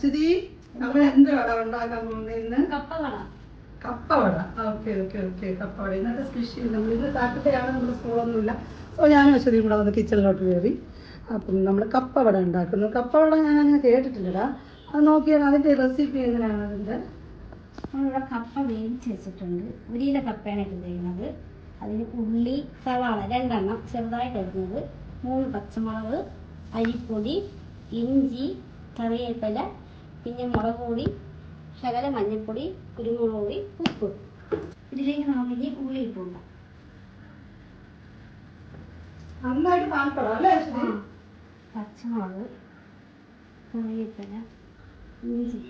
അശ്വതി നമ്മൾ എന്ത് വട ഉണ്ടാക്കാൻ പോകുന്നത് ഇന്ന്? കപ്പവട. ഓക്കെ ഓക്കെ ഓക്കെ, കപ്പവട ഇന്നത്തെ സ്പെഷ്യൽ. നമ്മൾ ഇന്ന് സാറ്റർഡേയാണ്, നമ്മുടെ സ്കൂളൊന്നുമില്ല. അപ്പോൾ ഞാനും അശ്വതിയും കൂടെ വന്ന് കിച്ചണിലോട്ട് കയറി. അപ്പം നമ്മൾ കപ്പവട ഉണ്ടാക്കുന്നു. കപ്പവട ഞാൻ അങ്ങനെ കേട്ടിട്ടില്ലടാ, അത് നോക്കിയാൽ അതിൻ്റെ റെസിപ്പി എങ്ങനെയാണ് അതിൻ്റെ? നമ്മളിവിടെ കപ്പ വേവിച്ച് വെച്ചിട്ടുണ്ട്. ഒരു കിലോ കപ്പയാണ് ഇത് ചെയ്യുന്നത്. അതിന് ഉള്ളി, സവാള 2 എണ്ണം ചെറുതായിട്ട് അരിഞ്ഞത്, 3 പച്ചമുളക്, അരിപ്പൊടി, ഇഞ്ചി, കറിവേപ്പില, പിന്നെ മുളക് പൊടി, ശകല മഞ്ഞൾപ്പൊടി, കുരുമുളക് പൊടി, ഉപ്പ്. ഇതിലേക്ക് നമുക്ക് ഉള്ളി ഇട്ടുണ്ട്. നന്നായിട്ട് കാണപ്പെടാം അല്ലേ? പച്ചമുളക്, കറിവേപ്പില, ഇഞ്ചി,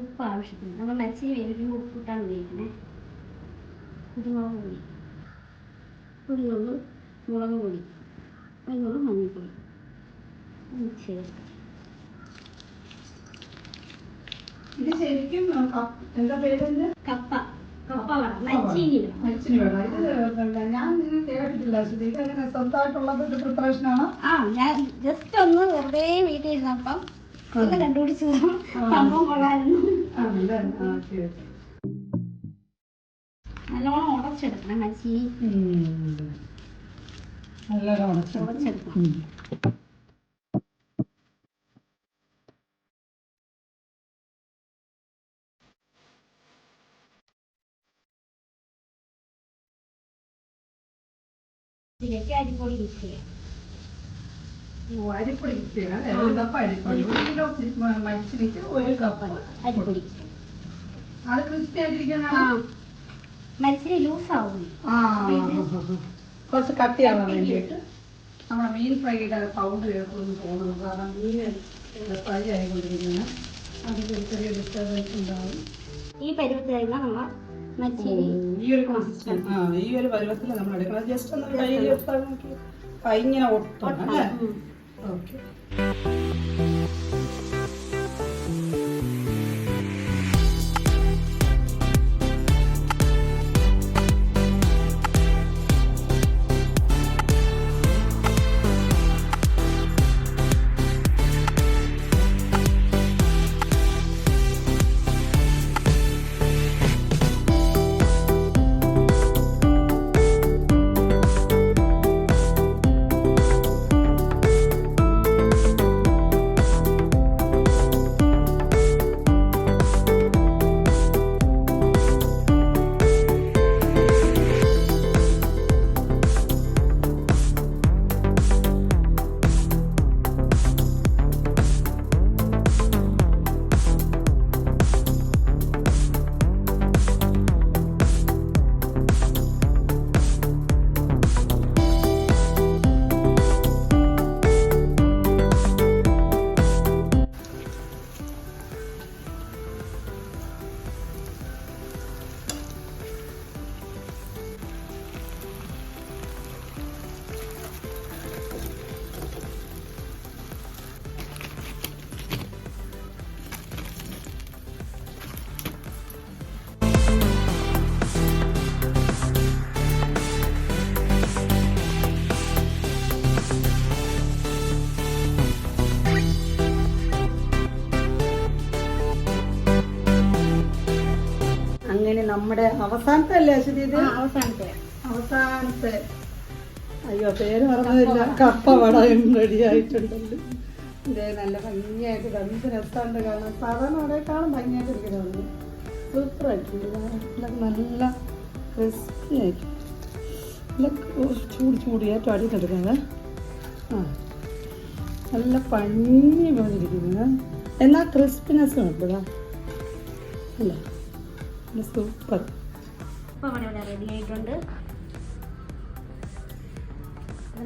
ഉപ്പ് ആവശ്യത്തിന്. നമ്മൾ മരിച്ചിരി വേവിക്കുമ്പോൾ ഉപ്പിട്ടാണ് ഉപയോഗിക്കുന്നത്. കുരുമുളക് പൊടി, മുളക് പൊടി, മഞ്ഞൾപ്പൊടി ചേർത്ത്. ഇത് ശരിക്കും എന്താ പേര്? കപ്പവട, മരിച്ചീനി വട. ഇത് ഞാൻ കേട്ടിട്ടില്ല അശ്വതി, ഇതങ്ങനെ സ്വന്തമായിട്ടുള്ള ഒരു പ്രിപ്പറേഷനാണോ? ഞാൻ ജസ്റ്റ് ഒന്ന് വെറുതെ വീട്ടിൽ ഇരുന്നപ്പം കണ്ടുപിടിച്ചു. സംഭവം കൊള്ളായിരുന്നു. നല്ലോണം ഉടച്ചെടുക്കണം മരിച്ചീനി. നല്ലോണം ഉടച്ചെടുക്കണം. ഇതിലേക്ക് അരിപ്പൊടി മിക്സ് ചെയ്യാം. അരിപ്പൊടി മിക്സ് ചെയ്യണം അല്ലേ? 1 കപ്പ് അരിപ്പൊടി, 1 കിലോ മരിച്ചിരിക്ക് 1 കപ്പ് അരിപ്പൊടി. അത് ക്രിസ്പി ആയിട്ടിരിക്കാനാണ്. മരിച്ചിരി ലൂസാവും. കുറച്ച് കട്ടിയാവാൻ വേണ്ടിയിട്ട് നമ്മുടെ മീൻ ഫ്രൈയുടെ പൗഡർ ചേർക്കുമെന്ന് തോന്നുന്നു. കാരണം മീൻ ഫ്രൈ ആയിക്കൊണ്ടിരിക്കുന്നത് അതിൽ ചെറിയ ഡിസ്റ്റർബൻസ് ഉണ്ടാവും. ഈ പരുവത്തിൽ കഴിഞ്ഞാൽ നമ്മൾ മരിച്ചിരി ഈ ഒരു പരുവത്തിൽ നമ്മൾ എടുക്കണം. ജസ്റ്റ് ഒന്ന് കയ്യിൽ ഇങ്ങനെ ഒട്ടണം അല്ലേ? ഓക്കെ. അങ്ങനെ നമ്മുടെ അവസാനത്തെ അല്ലേ അശ്വതി? ഇത് അവസാനത്തെ. അയ്യോ, പേര് പറഞ്ഞതില്ല. കപ്പവട റെഡി ആയിട്ടുണ്ടല്ലോ. ഇതേ നല്ല ഭംഗിയായിട്ട് 2 രസമുണ്ട് കാണാൻ. സാധാരണ വടയേക്കാളും ഭംഗിയായിട്ട് ഇരിക്കുന്നത്. സൂപ്പറായിട്ടുണ്ട്. നല്ല ക്രിസ്പി ആയിട്ട് ചൂട് ഏറ്റവും അടിയിട്ടെടുക്കുന്നത്. നല്ല പഞ്ഞി പോലിരിക്കുന്നത്, എന്നാൽ ക്രിസ്പിനെസ് ഉണ്ട് അല്ലേ? സൂപ്പർ. റെഡി ആയിട്ടുണ്ട്.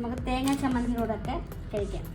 നമുക്ക് തേങ്ങ ചമ്മന്തിയോടൊക്കെ കഴിക്കാം.